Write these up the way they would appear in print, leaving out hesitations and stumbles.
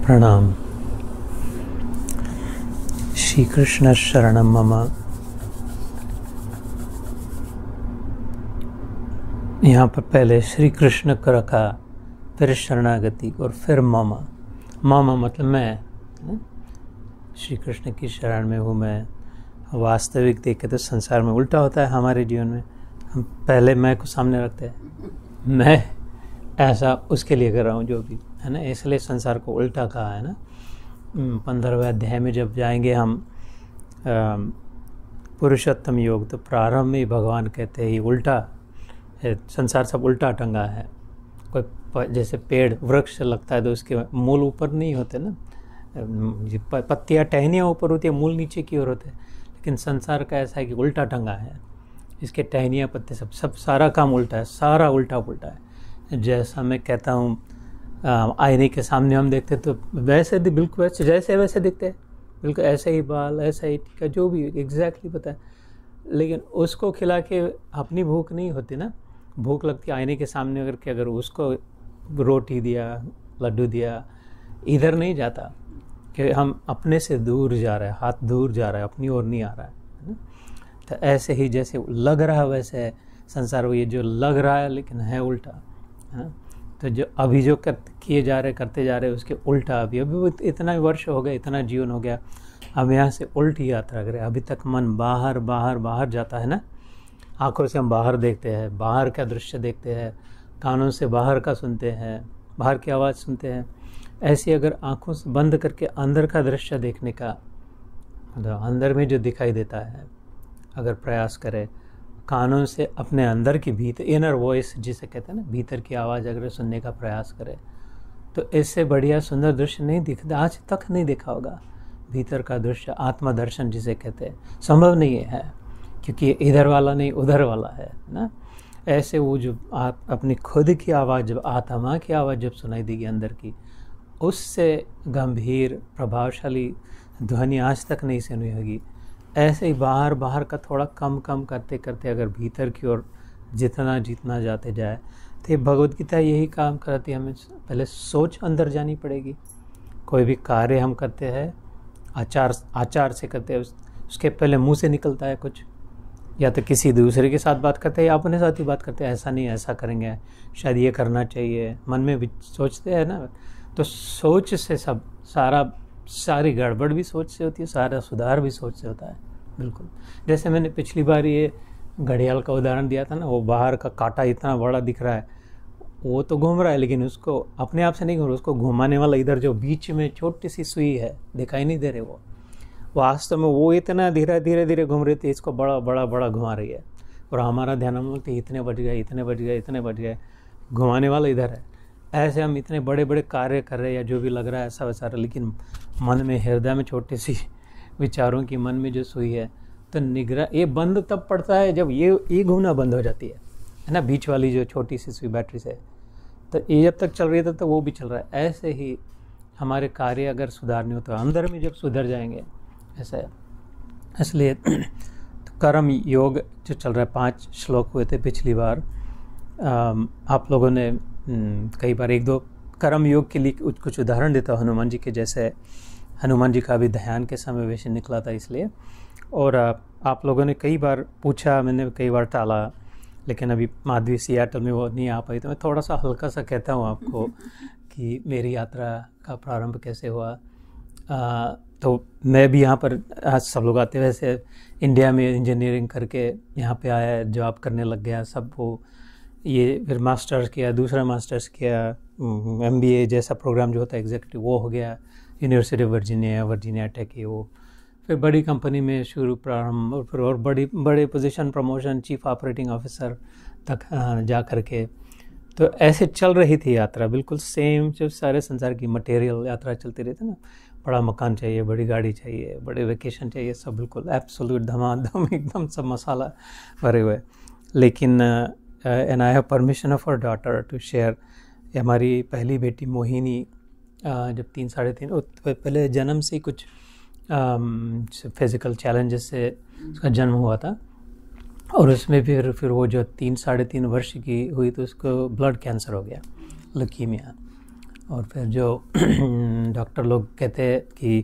प्रणाम। श्री कृष्ण शरणम मम। यहाँ पर पहले श्री कृष्ण को रखा, फिर शरणागति और फिर मम। मम मतलब मैं, श्री कृष्ण की शरण में हूँ मैं। वास्तविक देखे तो संसार में उल्टा होता है। हमारे जीवन में हम पहले मैं को सामने रखते हैं, मैं ऐसा उसके लिए कर रहा हूँ जो भी है ना, इसलिए संसार को उल्टा कहा है ना। 15वें अध्याय में जब जाएंगे हम पुरुषोत्तम योग, तो प्रारंभ में भगवान कहते हैं ये उल्टा है, संसार सब उल्टा टंगा है। कोई जैसे पेड़ वृक्ष लगता है तो उसके मूल ऊपर नहीं होते ना, पत्तियाँ टहनियाँ ऊपर होती है, मूल नीचे की ओर होते हैं। लेकिन संसार का ऐसा है कि उल्टा टंगा है, इसके टहनियाँ पत्ते सब सारा काम उल्टा है, सारा उल्टा पुल्टा है। जैसा मैं कहता हूँ, आईने के सामने हम देखते तो वैसे बिल्कुल वैसे जैसे वैसे दिखते हैं, बिल्कुल ऐसे ही बाल, ऐसा ही टीका, जो भी एग्जैक्टली पता है। लेकिन उसको खिला के अपनी भूख नहीं होती ना, भूख लगती आईने के सामने अगर कि अगर उसको रोटी दिया, लड्डू दिया, इधर नहीं जाता कि हम अपने से दूर जा रहे हैं, हाथ दूर जा रहा है, अपनी ओर नहीं आ रहा है। तो ऐसे ही जैसे लग रहा है वैसे संसार वो, ये जो लग रहा है लेकिन है उल्टा है। तो जो अभी जो किए जा रहे करते जा रहे उसके उल्टा, अभी इतना वर्ष हो गया, इतना जीवन हो गया, हम यहाँ से उल्टी यात्रा करें। अभी तक मन बाहर बाहर बाहर जाता है ना, आंखों से हम बाहर देखते हैं, बाहर का दृश्य देखते हैं, कानों से बाहर का सुनते हैं, बाहर की आवाज़ सुनते हैं। ऐसी अगर आंखों से बंद करके अंदर का दृश्य देखने का, मतलब अंदर में जो दिखाई देता है, अगर प्रयास करें, कानों से अपने अंदर की भीतर, इनर वॉइस जिसे कहते हैं ना, भीतर की आवाज़ अगर सुनने का प्रयास करें, तो इससे बढ़िया सुंदर दृश्य नहीं दिखता, आज तक नहीं देखा होगा। भीतर का दृश्य, आत्मा दर्शन जिसे कहते हैं, संभव नहीं है, क्योंकि इधर वाला नहीं उधर वाला है ना। ऐसे वो जो अपनी खुद की आवाज़, जब आत्मा की आवाज़ जब सुनाई देगी अंदर की, उससे गंभीर प्रभावशाली ध्वनि आज तक नहीं सुनी होगी। ऐसे ही बाहर बाहर का थोड़ा कम कम करते करते अगर भीतर की ओर जितना जीतना जाते जाए, तो ये भगवद गीता यही काम करती है। हमें पहले सोच अंदर जानी पड़ेगी। कोई भी कार्य हम करते हैं, आचार से करते हैं, उसके पहले मुंह से निकलता है कुछ, या तो किसी दूसरे के साथ बात करते हैं या अपने साथ ही बात करते हैं, ऐसा नहीं ऐसा करेंगे, शायद ये करना चाहिए, मन में भी सोचते हैं ना। तो सोच से सब सारी गड़बड़ भी सोच से होती है, सारा सुधार भी सोच से होता है। बिल्कुल जैसे मैंने पिछली बार ये घड़ियाल का उदाहरण दिया था ना, वो बाहर का कांटा इतना बड़ा दिख रहा है, वो तो घूम रहा है, लेकिन उसको अपने आप से नहीं घूम रहा, उसको घुमाने वाला इधर जो बीच में छोटी सी सुई है, दिखाई नहीं दे रहे, वो वास्तव में वो इतना धीरे धीरे धीरे घूम रही थी, इसको बड़ा बड़ा बड़ा घुमा रही है। और हमारा ध्यान हम लोग इतने बज गए, इतने बज गए, इतने बज गए, घुमाने वाला इधर है। ऐसे हम इतने बड़े बड़े कार्य कर रहे हैं या जो भी लग रहा है ऐसा वैसा, लेकिन मन में, हृदय में छोटी सी विचारों की मन में जो सुई है, तो निगरान ये बंद तब पड़ता है जब ये घूमना बंद हो जाती है ना, बीच वाली जो छोटी सी सुई बैटरी से। तो ये जब तक चल रही है तो वो भी चल रहा है। ऐसे ही हमारे कार्य अगर सुधारने हो तो अंदर में जब सुधर जाएंगे, ऐसा है। इसलिए तो कर्म योग जो चल रहा है, 5 श्लोक हुए थे पिछली बार। आप लोगों ने कई बार 1-2 कर्म योग के लिए कुछ उदाहरण देता हूँ, हनुमान जी के जैसे। हनुमान जी का भी ध्यान के समय वैसे निकला था इसलिए। और आप लोगों ने कई बार पूछा, मैंने कई बार टाला, लेकिन अभी माधवी सियाटल में वो नहीं आ पाई, तो मैं थोड़ा सा हल्का सा कहता हूँ आपको कि मेरी यात्रा का प्रारंभ कैसे हुआ। तो मैं भी यहाँ पर, आज सब लोग आते वैसे इंडिया में इंजीनियरिंग करके यहाँ पे आया, जॉब करने लग गया सब। वो ये फिर मास्टर्स किया, दूसरा मास्टर्स किया, MBA जैसा प्रोग्राम जो होता है एग्जीक्यूटिव, वो हो गया यूनिवर्सिटी ऑफ वर्जीनिया टेक की। वो फिर बड़ी कंपनी में शुरू प्रारंभ, और फिर और बड़े position, promotion, chief operating officer तक जा कर के। तो ऐसे चल रही थी यात्रा, बिल्कुल सेम जो सारे संसार की मटेरियल यात्रा चलती रहती है ना। बड़ा मकान चाहिए, बड़ी गाड़ी चाहिए, बड़े वेकेशन चाहिए, सब बिल्कुल एब्सोल्यूट धमाधम एकदम सब मसाला भरे हुए। लेकिन and I have permission of our daughter to share. हमारी पहली बेटी मोहिनी जब 3-3.5 पहले जन्म से ही कुछ फिज़िकल चैलेंजेस से उसका जन्म हुआ था, और उसमें फिर वो जो 3-3.5 वर्ष की हुई तो उसको ब्लड कैंसर हो गया, लुकीमिया। और फिर जो डॉक्टर लोग कहते हैं कि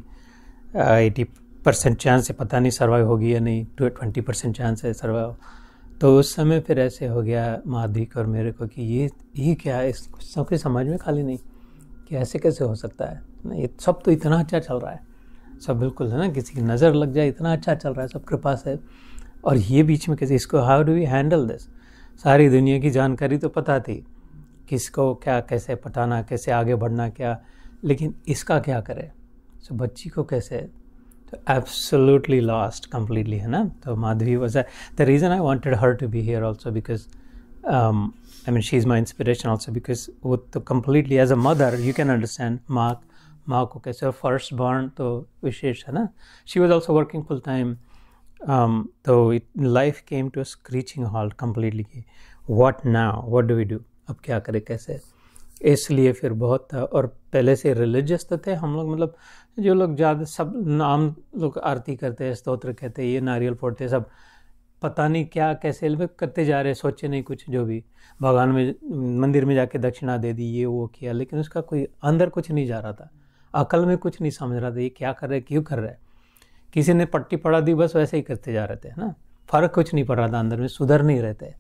80% चांस है, पता नहीं सर्वाइव होगी या नहीं, 20% चांस है सर्वाइव। तो उस समय फिर ऐसे हो गया माधवी को और मेरे को कि ये क्या है, इस सबके समझ में खाली नहीं कि ऐसे कैसे हो सकता है ना, ये सब तो इतना अच्छा चल रहा है, सब बिल्कुल है ना, किसी की नज़र लग जाए इतना अच्छा चल रहा है, सब कृपा से, और ये बीच में कैसे, इसको how do we handle this. सारी दुनिया की जानकारी तो पता थी, किसको क्या कैसे पटाना, कैसे आगे बढ़ना क्या, लेकिन इसका क्या करें, तो बच्ची को कैसे, तो एब्सोल्युटली लॉस्ट कंप्लीटली, है ना। तो Madhavi was the reason I wanted her to be here also, because I mean she is my inspiration also, because वो तो completely as a mother you can understand माँ को कैसे, फर्स्ट बॉर्न तो विशेष है ना। She was also working full time, तो life came to a screeching halt completely कि what now, what do we do, अब क्या करें कैसे। इसलिए फिर बहुत, और पहले से रिलीजियस तो थे हम लोग, मतलब जो लोग ज़्यादा सब नाम लोग आरती करते हैं, स्तोत्र कहते हैं, ये नारियल फोड़ते, सब पता नहीं क्या कैसे करते जा रहे, सोचे नहीं कुछ, जो भी भगवान में मंदिर में जाके दक्षिणा दे दी, ये वो किया, लेकिन उसका कोई अंदर कुछ नहीं जा रहा था, अकल में कुछ नहीं समझ रहा था, ये क्या कर रहे, क्यों कर रहे। किसी ने पट्टी पढ़ा दी, बस वैसे ही करते जा रहे थे, है ना, फ़र्क कुछ नहीं पड़ रहा था अंदर में, सुधर नहीं रहे थे,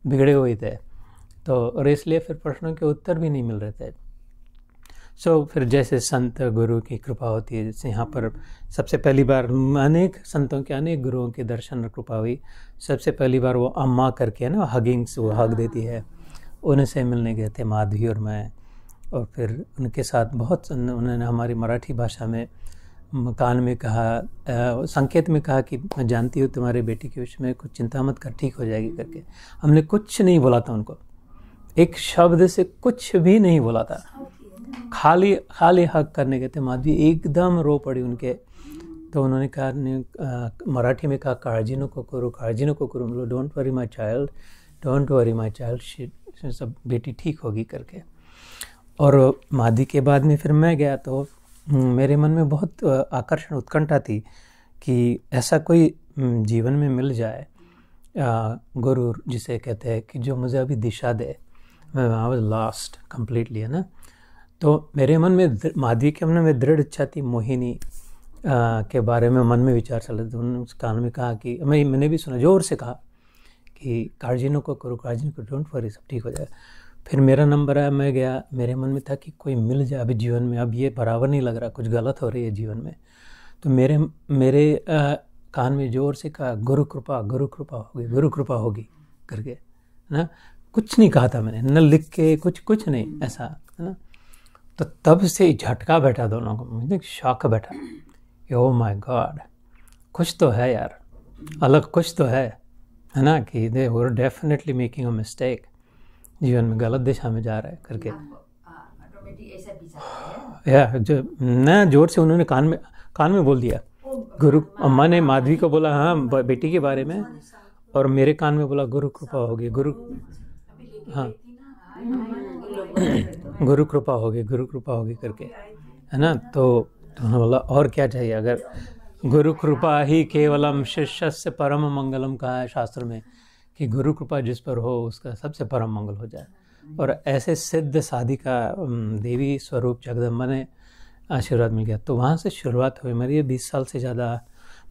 बिगड़े हुए थे। तो और इसलिए फिर प्रश्नों के उत्तर भी नहीं मिल रहे थे। सो फिर जैसे संत गुरु की कृपा होती है, जैसे यहाँ पर सबसे पहली बार अनेक संतों के, अनेक गुरुओं के दर्शन और कृपा हुई। सबसे पहली बार वो अम्मा करके है ना, हगिंग्स, वो हग देती है, उनसे मिलने गए थे माधवी और मैं, और फिर उनके साथ बहुत, उन्होंने हमारी मराठी भाषा में कान में कहा, संकेत में कहा कि मैं जानती हूँ तुम्हारे बेटी के विषय में, कुछ चिंता मत कर, ठीक हो जाएगी करके। हमने कुछ नहीं बोला था उनको, एक शब्द से कुछ भी नहीं बोला था, खाली हक करने गए थे। माधवी एकदम रो पड़ी उनके, तो उन्होंने कहा, मराठी में कहा, काळजी नको करो, काळजी नको करो, मतलब don't worry my child, don't worry my child, सब बेटी ठीक होगी करके। और माधवी के बाद में फिर मैं गया, तो मेरे मन में बहुत आकर्षण, उत्कंठा थी कि ऐसा कोई जीवन में मिल जाए गुरु, जिसे कहते हैं कि जो मुझे अभी दिशा दे। मैं आई वाज लॉस्ट कंप्लीटली, है ना। तो मेरे मन में माधवी के मन में दृढ़ इच्छा थी, मोहिनी के बारे में मन में विचार चल रहे थे। उन्होंने उस कान में कहा कि मैंने भी सुना, जोर से कहा कि काळजी नको करो, काळजी नको, डोंट वरी, सब ठीक हो जाएगा। फिर मेरा नंबर आया, मैं गया, मेरे मन में था कि कोई मिल जाए अभी जीवन में, अब ये बराबर नहीं लग रहा, कुछ गलत हो रही है जीवन में। तो मेरे कान में जोर से कहा, गुरु कृपा होगी, गुरु कृपा होगी करके, है ना। कुछ नहीं कहा था मैंने, न लिख के, कुछ नहीं ऐसा, है ना। तो तब से झटका बैठा दोनों को, मुझे शॉक बैठा, ओह माय गॉड, कुछ तो है यार, अलग कुछ तो है ना, कि they were definitely making a mistake, जीवन में गलत दिशा में जा रहा है करके। या जो न जोर से उन्होंने कान में बोल दिया, गुरु, अम्मा ने माधवी को बोला हाँ बेटी के बारे में, और मेरे कान में बोला गुरु कृपा होगी, गुरु, हाँ गुरु कृपा होगी करके, है ना। तो उन्होंने बोला और क्या चाहिए, अगर गुरु कृपा ही केवलम शिष्यस्य परम मंगलम कहा है शास्त्र में, कि गुरु कृपा जिस पर हो उसका सबसे परम मंगल हो जाए। और ऐसे सिद्ध साधिका देवी स्वरूप जगदम्बा ने आशीर्वाद मिल गया। तो वहाँ से शुरुआत हुई मेरी, 20 साल से ज़्यादा,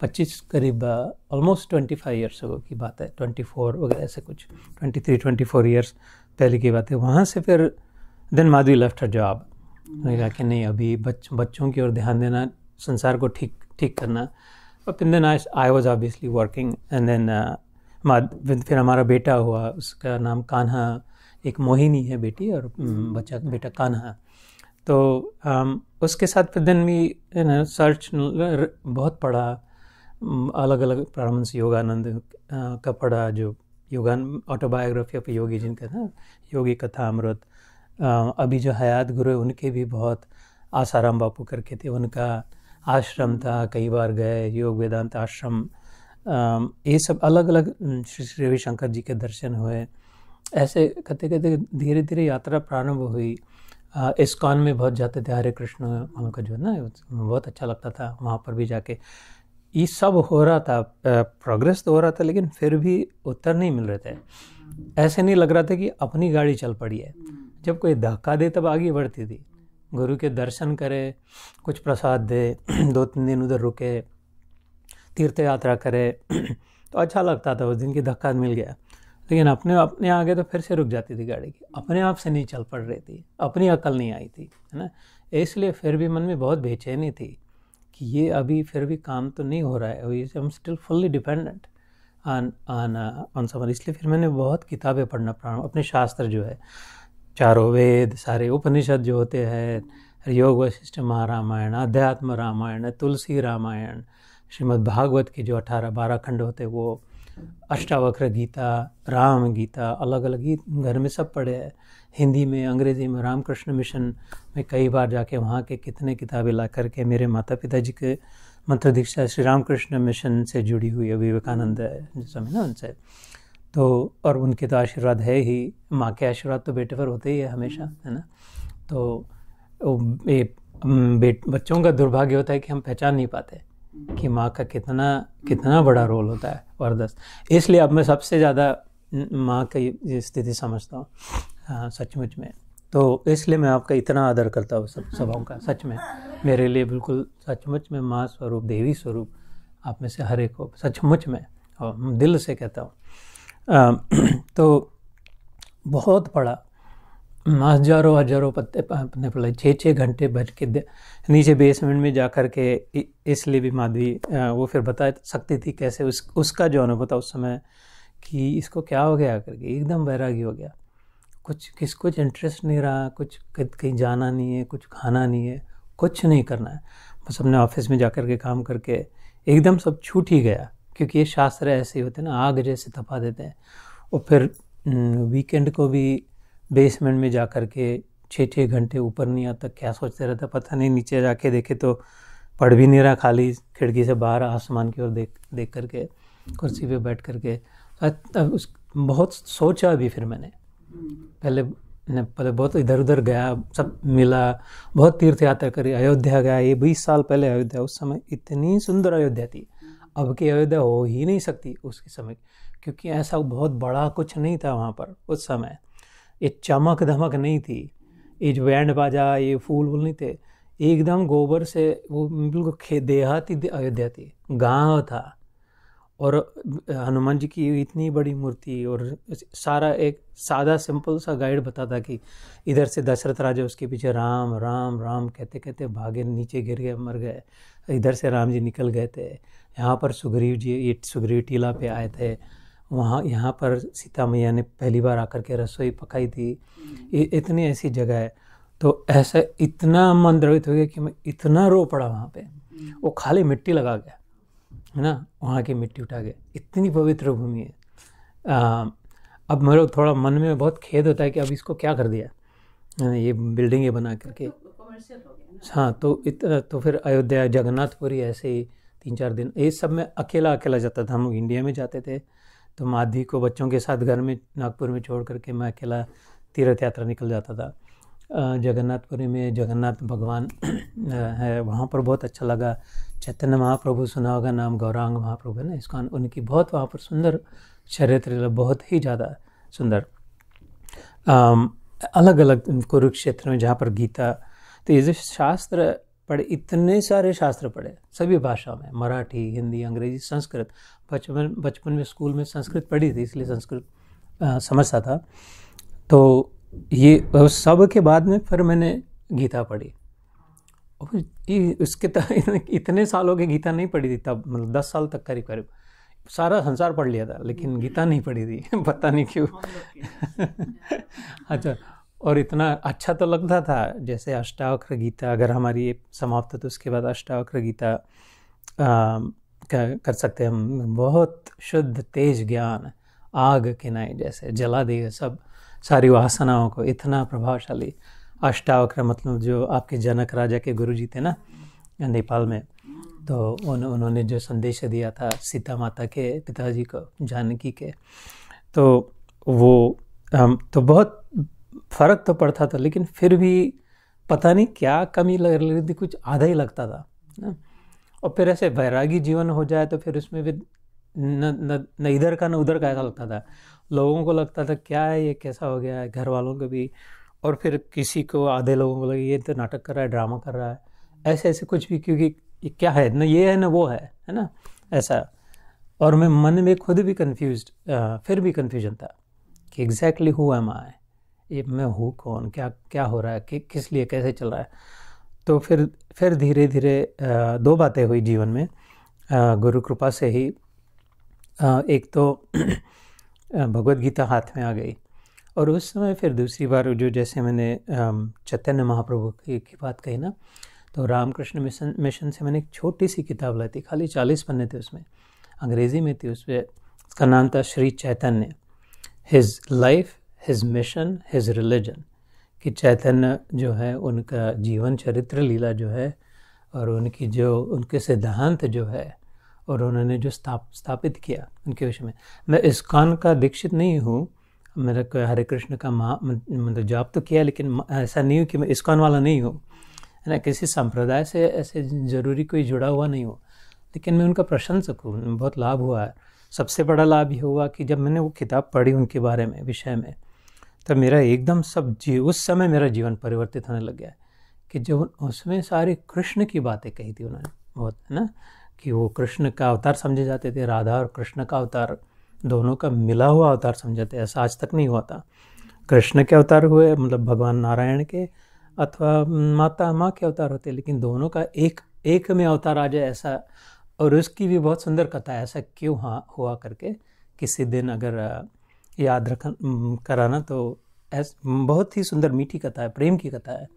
25 करीब, ऑलमोस्ट 25 ईयर्स की बात है, 24 वगैरह ऐसे कुछ, 23-24 ईयर्स पहले की बात है। वहाँ से फिर then Madhavi left her job, मैंने कहा कि नहीं अभी बच्चों की ओर ध्यान देना, संसार को ठीक करना। और फिर then I was obviously working, and then फिर हमारा बेटा हुआ, उसका नाम कान्हा, एक मोहिनी है बेटी और बेटा कान्हा। तो उसके साथ फिर दिन भी सर्च बहुत पढ़ा, अलग अलग प्रारंभ से योगानंद का पढ़ा, जो ऑटोबायोग्राफी ऑफ योगी जिनका था, योगी कथा अमृत। अभी जो हयात गुरु है उनके भी बहुत, आसाराम बापू करके थे, उनका आश्रम था, कई बार गए, योग वेदांत आश्रम, ये सब अलग अलग, श्री रविशंकर जी के दर्शन हुए। ऐसे करते करते धीरे धीरे यात्रा प्रारंभ हुई। इस्कॉन में बहुत जाते थे, हरे कृष्ण उनका जो है ना, बहुत अच्छा लगता था वहाँ पर भी जाके। ये सब हो रहा था, प्रोग्रेस तो हो रहा था, लेकिन फिर भी उत्तर नहीं मिल रहे थे। ऐसे नहीं लग रहा था कि अपनी गाड़ी चल पड़ी है, जब कोई धक्का दे तब आगे बढ़ती थी, गुरु के दर्शन करे, कुछ प्रसाद दे, 2-3 दिन उधर रुके, तीर्थ यात्रा करे तो अच्छा लगता था। उस दिन की धक्का मिल गया, लेकिन अपने आगे तो फिर से रुक जाती थी गाड़ी की, अपने आप से नहीं चल पड़ रही थी, अपनी अकल नहीं आई थी, है ना। इसलिए फिर भी मन में बहुत बेचैनी थी कि ये अभी फिर भी काम तो नहीं हो रहा है, अभी हम still fully dependent on someone. इसलिए फिर मैंने बहुत किताबें पढ़ना प्रारंभ, अपने शास्त्र जो है, चारों वेद, सारे उपनिषद जो होते हैं, योग वशिष्ठ महारामायण, अध्यात्म रामायण, तुलसी रामायण, श्रीमद् भागवत की जो 18-12 खंड होते हैं वो, अष्टावक्र गीता, राम गीता, अलग अलग गीत घर में सब पढ़े हैं, हिंदी में, अंग्रेज़ी में। रामकृष्ण मिशन में कई बार जाके वहाँ के कितने किताबें ला करके, मेरे माता पिता जी के मंत्र दीक्षा श्री रामकृष्ण मिशन से जुड़ी हुई है, विवेकानंद समय ना उनसे, तो और उनके तो आशीर्वाद है ही, माँ के आशीर्वाद तो बेटे पर होते ही है हमेशा, है ना। तो बच्चों का दुर्भाग्य होता है कि हम पहचान नहीं पाते कि माँ का कितना बड़ा रोल होता है, वरदस्त। इसलिए अब मैं सबसे ज़्यादा माँ की स्थिति समझता हूँ सचमुच में। तो इसलिए मैं आपका इतना आदर करता हूँ सब सभाओं का, सच में मेरे लिए बिल्कुल सचमुच में माँ स्वरूप, देवी स्वरूप आप में से हर एक हो, सचमुच में, और दिल से कहता हूँ। तो बहुत पढ़ा, हजारों पत्ते अपने पढ़े, 6-6 घंटे बैठ के नीचे बेसमेंट में जा कर के। इसलिए भी माधवी वो फिर बता सकती थी कैसे उसका जो अनुभव था उस समय कि इसको क्या हो गया करके, एकदम वैरागी हो गया, कुछ इंटरेस्ट नहीं रहा, कुछ कहीं जाना नहीं है, कुछ खाना नहीं है, कुछ नहीं करना है, बस अपने ऑफिस में जा कर के काम करके एकदम सब छूट ही गया। क्योंकि ये शास्त्र ऐसे ही होते हैं ना, आग जैसे तपा देते हैं। और फिर वीकेंड को भी बेसमेंट में जा कर के 6-6 घंटे, ऊपर नहीं आता, क्या सोचते रहता पता नहीं। नीचे जाके देखे तो पढ़ भी नहीं रहा, खाली खिड़की से बाहर आसमान की ओर देख करके, कुर्सी पे बैठ करके बहुत सोचा भी। फिर मैंने पहले बहुत इधर उधर गया, सब मिला, बहुत तीर्थ यात्रा करी, अयोध्या गया। ये 20 साल पहले अयोध्या, उस समय इतनी सुंदर अयोध्या थी, अब की अयोध्या हो ही नहीं सकती उसके समय, क्योंकि ऐसा बहुत बड़ा कुछ नहीं था वहाँ पर उस समय। ये चमक धमक नहीं थी, ये जो बैंड बाजा, ये फूल वूल नहीं थे, एकदम गोबर से, वो बिल्कुल देहाती अयोध्या थी, गांव था। और हनुमान जी की इतनी बड़ी मूर्ति, और सारा एक सादा सिंपल सा गाइड बताता कि इधर से दशरथ राजा, उसके पीछे राम राम राम कहते कहते भागे, नीचे गिर गए, मर गए। इधर से राम जी निकल गए थे, यहाँ पर सुग्रीव जी, ये सुग्रीव टीला पे आए थे, वहाँ यहाँ पर सीता मैया ने पहली बार आकर के रसोई पकाई थी। इतनी ऐसी जगह है। तो ऐसा इतना मन द्रवित हो गया कि मैं इतना रो पड़ा वहाँ पे, वो खाली मिट्टी लगा गया, है ना, वहाँ की मिट्टी उठा के। इतनी पवित्र भूमि है। अब मेरे थोड़ा मन में बहुत खेद होता है कि अब इसको क्या कर दिया, ये बिल्डिंगें बना करके। हाँ, तो फिर अयोध्या, जगन्नाथपुरी, ऐसे ही 3-4 दिन ये सब में अकेला जाता था। हम लोग इंडिया में जाते थे तो माधवी को बच्चों के साथ घर में नागपुर में छोड़ करके मैं अकेला तीर्थ यात्रा निकल जाता था। जगन्नाथपुरी में जगन्नाथ भगवान है, वहाँ पर बहुत अच्छा लगा। चैतन्य महाप्रभु सुना होगा नाम, गौरांग महाप्रभु है ना, इसका उनकी बहुत वहाँ पर सुंदर चरित्र, बहुत ही ज़्यादा सुंदर। अलग अलग कुरुक्षेत्र में जहाँ पर गीता, तो ये जो शास्त्र पढ़े, इतने सारे शास्त्र पढ़े सभी भाषाओं में, मराठी, हिंदी, अंग्रेजी, संस्कृत। बचपन में स्कूल में संस्कृत पढ़ी थी, इसलिए संस्कृत समझता था। तो ये सब के बाद में फिर मैंने गीता पढ़ी। और उसके इतने सालों की गीता नहीं पढ़ी थी तब, मतलब 10 साल तक करीब सारा संसार पढ़ लिया था, लेकिन गीता नहीं पढ़ी थी पता नहीं क्यों। अच्छा, और इतना अच्छा तो लगता था, जैसे अष्टावक्र गीता अगर हमारी ये समाप्त तो उसके बाद अष्टावक्र गीता कर सकते हैं हम। बहुत शुद्ध तेज ज्ञान, आग किनाई जैसे जला देगा सब सारी वासनाओं को, इतना प्रभावशाली। अष्टावक्र मतलब जो आपके जनक राजा के गुरु जी थे ना नेपाल में, तो उन्होंने जो संदेश दिया था सीता माता के पिताजी को, जानकी के, तो वो तो बहुत फ़र्क तो पड़ता था, लेकिन फिर भी पता नहीं क्या कमी लग रही थी, कुछ आधा ही लगता था ना। और फिर ऐसे वैरागी जीवन हो जाए तो फिर उसमें भी न इधर का न उधर का ऐसा लगता था। लोगों को लगता था क्या है ये, कैसा हो गया है, घर वालों को भी। और फिर किसी को, आधे लोगों को लगे ये तो नाटक कर रहा है, ड्रामा कर रहा है, ऐसे ऐसे कुछ भी, क्योंकि ये क्या है ना, ये है ना वो है ना, ऐसा। और मैं मन में खुद भी कंफ्यूज्ड, फिर भी कंफ्यूजन था कि एग्जैक्टली हु एम आई, ये मैं हूँ कौन, क्या क्या हो रहा है, कि किस लिए, कैसे चल रहा है। तो फिर धीरे धीरे दो बातें हुई जीवन में, गुरु कृपा से ही। एक तो भगवत गीता हाथ में आ गई, और उस समय फिर दूसरी बार जो, जैसे मैंने चैतन्य महाप्रभु की बात कही ना, तो रामकृष्ण मिशन से मैंने एक छोटी सी किताब लाई थी, खाली 40 पन्ने थे उसमें, अंग्रेज़ी में थी। उसमें उसका नाम था Shri Chaitanya, his life, his mission, his religion. कि चैतन्य जो है उनका जीवन चरित्र लीला जो है, और उनकी जो उनके सिद्धांत जो है, और उन्होंने जो स्थापित किया उनके विषय में। मैं इस्कॉन का दीक्षित नहीं हूँ, मेरा हरे कृष्ण का मतलब जाप तो किया, लेकिन ऐसा नहीं हो कि मैं इस्कॉन वाला नहीं हूँ, है ना, किसी संप्रदाय से ऐसे ज़रूरी कोई जुड़ा हुआ नहीं हो, लेकिन मैं उनका प्रशंसक हूँ, बहुत लाभ हुआ है। सबसे बड़ा लाभ ये हुआ कि जब मैंने वो किताब पढ़ी उनके बारे में, विषय में, तब मेरा एकदम उस समय मेरा जीवन परिवर्तित होने लग गया। कि जो उसमें सारी कृष्ण की बातें कही थी उन्होंने, बहुत, है ना, कि वो कृष्ण का अवतार समझे जाते थे, राधा और कृष्ण का अवतार दोनों का मिला हुआ अवतार समझाते, ऐसा आज तक नहीं हुआ था। कृष्ण के अवतार हुए मतलब भगवान नारायण के, अथवा माता माँ के अवतार होते, लेकिन दोनों का एक में अवतार आ जाए, ऐसा। और उसकी भी बहुत सुंदर कथा है, ऐसा क्यों हुआ करके किसी दिन अगर याद कराना तो बहुत ही सुंदर मीठी कथा है, प्रेम की कथा है,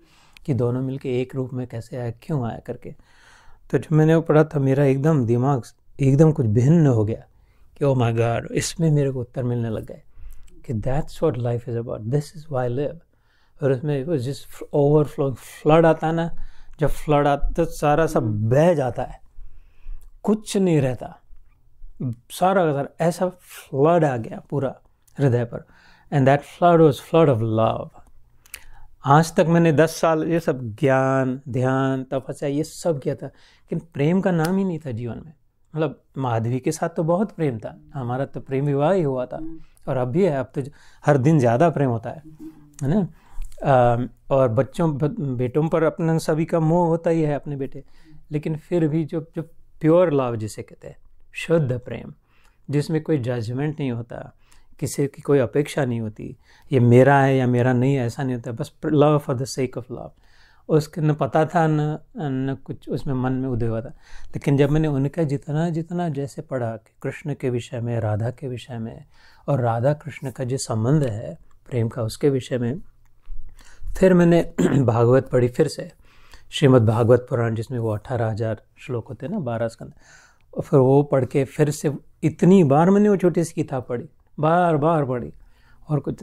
कि दोनों मिलके एक रूप में कैसे आया, क्यों आया करके। तो जब मैंने वो पढ़ा था, मेरा एकदम दिमाग एकदम कुछ भिन्न हो गया कि ओ माय गॉड, इसमें मेरे को उत्तर मिलने लग गए कि that's what life is about, this is why I live. और उसमें जिस ओवरफ्लोइंग फ्लड आता है ना, जब फ्लड आता तो सारा सब बह जाता है, कुछ नहीं रहता, सारा का सारा ऐसा फ्लड आ गया पूरा हृदय पर। And that flood was flood of love. आज तक मैंने 10 साल ये सब ज्ञान, ध्यान, तपस्या ये सब किया था, लेकिन प्रेम का नाम ही नहीं था जीवन में। मतलब माधवी के साथ तो बहुत प्रेम था, हमारा तो प्रेम विवाह ही हुआ था, और अब भी है, अब तो हर दिन ज़्यादा प्रेम होता है ना। और बेटों पर अपना सभी का मोह होता ही है, अपने बेटे, लेकिन फिर भी जो प्योर लव जिसे कहते हैं, शुद्ध प्रेम, जिसमें कोई जजमेंट नहीं होता, किसी की कोई अपेक्षा नहीं होती, ये मेरा है या मेरा नहीं है, ऐसा नहीं होता, बस love for the sake of love. उसके न पता था न कुछ उसमें मन में उदय हुआ था। लेकिन जब मैंने उनका जितना जैसे पढ़ा कि कृष्ण के विषय में, राधा के विषय में, और राधा कृष्ण का जो संबंध है प्रेम का, उसके विषय में, फिर मैंने भागवत पढ़ी फिर से, श्रीमद् भागवत पुराण, जिसमें वो 18,000 श्लोक होते हैं ना, 12 स्कंद। और फिर वो पढ़ के फिर से इतनी बार मैंने वो छोटी सी किताब पढ़ी, बार बार पढ़ी, और कुछ।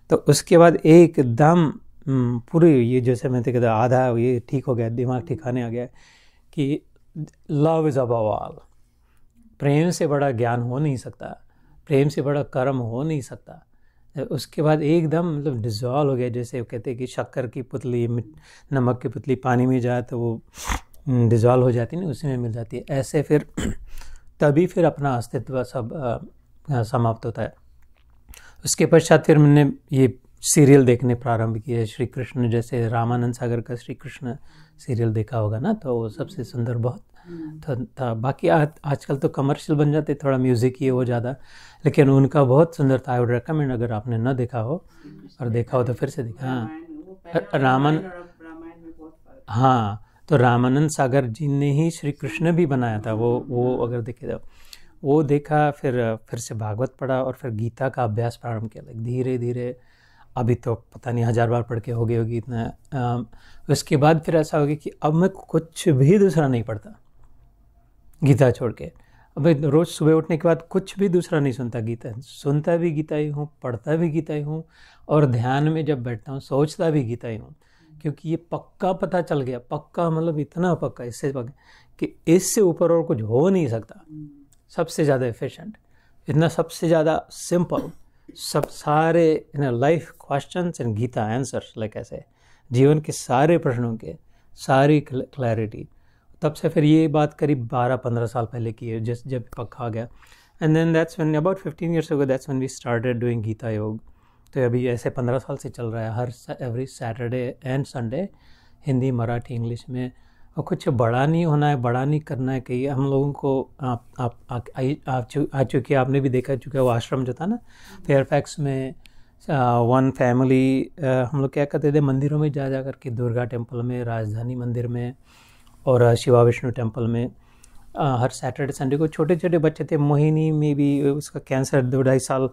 तो उसके बाद एकदम पूरी ये जैसे मैं तो कहता आधा ये ठीक हो गया, दिमाग ठिकाने आ गया कि लव इज़ अबव ऑल। प्रेम से बड़ा ज्ञान हो नहीं सकता, प्रेम से बड़ा कर्म हो नहीं सकता। उसके बाद एकदम मतलब डिज़ोल्व हो गया, जैसे कहते हैं कि शक्कर की पुतली, नमक की पुतली पानी में जाए तो वो डिज़ोल्व हो जाती है ना, उसी में मिल जाती है। ऐसे फिर तभी फिर अपना अस्तित्व सब समाप्त होता है। उसके पश्चात फिर मैंने ये सीरियल देखने प्रारंभ किए, श्री कृष्ण, जैसे रामानंद सागर का श्री कृष्ण सीरियल देखा होगा ना, तो वो सबसे सुंदर बहुत था। बाकी आजकल तो कमर्शियल बन जाते, थोड़ा म्यूज़िक ही हो ज़्यादा, लेकिन उनका बहुत सुंदर था। आई वुड रेकमेंड, अगर आपने न देखा हो और देखा हो तो फिर से देखा। हाँ, तो रामानंद सागर जी ने ही श्री कृष्ण भी बनाया था, वो अगर देखे तो वो देखा। फिर से भागवत पढ़ा, और फिर गीता का अभ्यास प्रारंभ किया धीरे धीरे। अभी तो पता नहीं 1000 बार पढ़ के हो गई होगी इतना। उसके बाद फिर ऐसा हो गया कि अब मैं कुछ भी दूसरा नहीं पढ़ता गीता छोड़ के। अब रोज़ सुबह उठने के बाद कुछ भी दूसरा नहीं सुनता, गीता सुनता भी गीता ही हूँ, पढ़ता भी गीता ही हूँ, और ध्यान में जब बैठता हूँ सोचता भी गीता ही हूँ। क्योंकि ये पक्का पता चल गया, पक्का मतलब इतना पक्का, इससे पक्का कि इससे ऊपर और कुछ हो नहीं सकता। सबसे ज़्यादा एफिशिएंट, इतना सबसे ज़्यादा सिंपल, सब सारे life questions and Gita answers, like ऐसे जीवन के सारे प्रश्नों के सारी क्लैरिटी। तब से फिर ये बात करीब 12-15 साल पहले की है, जब पक्का आ गया। And then that's when about 15 years ago, that's when we started doing Gita yoga. तो अभी ऐसे 15 साल से चल रहा है, हर every Saturday and Sunday Hindi, Marathi, English में। और कुछ बड़ा नहीं होना है, बड़ा नहीं करना है कि हम लोगों को आ चुकी, आपने भी देखा चुका वो आश्रम जो था ना फेयरफैक्स में, वन फैमिली, हम लोग क्या करते थे मंदिरों में जा जा करके, दुर्गा टेम्पल में, राजधानी मंदिर में और शिवा विष्णु टेम्पल में, हर सैटरडे संडे को छोटे छोटे बच्चे थे। मोहिनी में भी उसका कैंसर 2-2.5 साल,